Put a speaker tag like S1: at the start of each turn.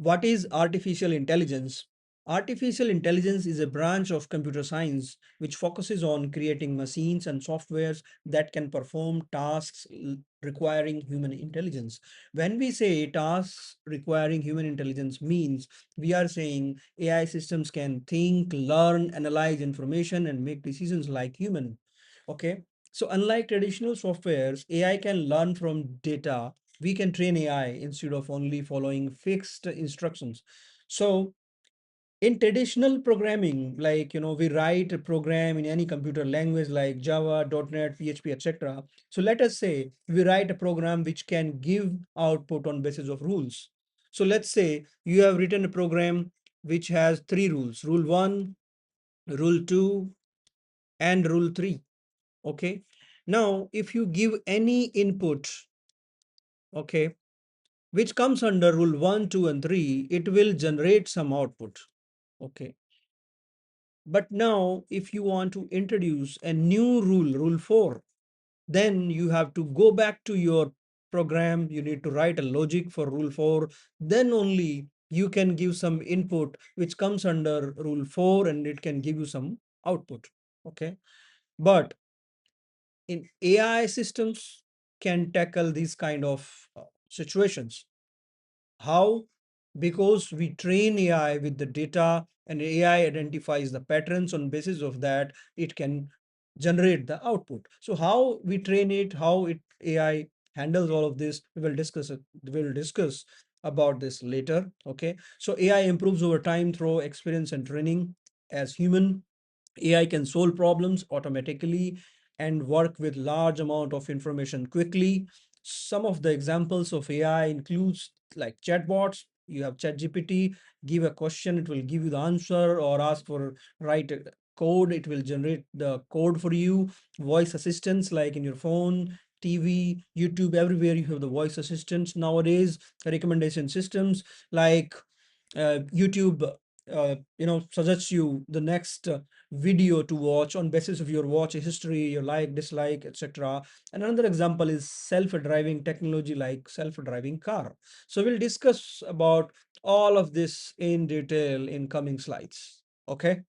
S1: What is artificial intelligence? Artificial intelligence is a branch of computer science which focuses on creating machines and softwares that can perform tasks requiring human intelligence. When we say tasks requiring human intelligence means we are saying AI systems can think, learn, analyze information and make decisions like human. Okay. So unlike traditional softwares, AI can learn from data. We can train AI instead of only following fixed instructions. So in traditional programming, like we write a program in any computer language like Java, .NET, PHP, etc. So let us say we write a program which can give output on basis of rules. So let's say you have written a program which has three rules: rule one, rule two, and rule three. Okay. Now, if you give any input, okay, which comes under rule 1, 2, and 3, it will generate some output. Okay. But now, if you want to introduce a new rule, rule 4, then you have to go back to your program. You need to write a logic for rule 4. Then only you can give some input which comes under rule 4 and it can give you some output. Okay. But in AI systems can tackle these kind of situations. How? Because we train AI with the data and AI identifies the patterns. On basis of that, it can generate the output. So how we train it, how it AI handles all of this, we will discuss it. We will discuss about this later. Okay. So AI improves over time through experience and training. As human, AI can solve problems automatically and work with large amount of information quickly. Some of the examples of AI includes like chatbots. You have ChatGPT, give a question, it will give you the answer, or ask for write a code, it will generate the code for you. Voice assistants like in your phone, TV, YouTube, everywhere you have the voice assistants nowadays. Recommendation systems like YouTube, suggests you the next video to watch on basis of your watch history, your like, dislike, etc. And another example is self-driving technology like self-driving car. So we'll discuss about all of this in detail in coming slides. Okay.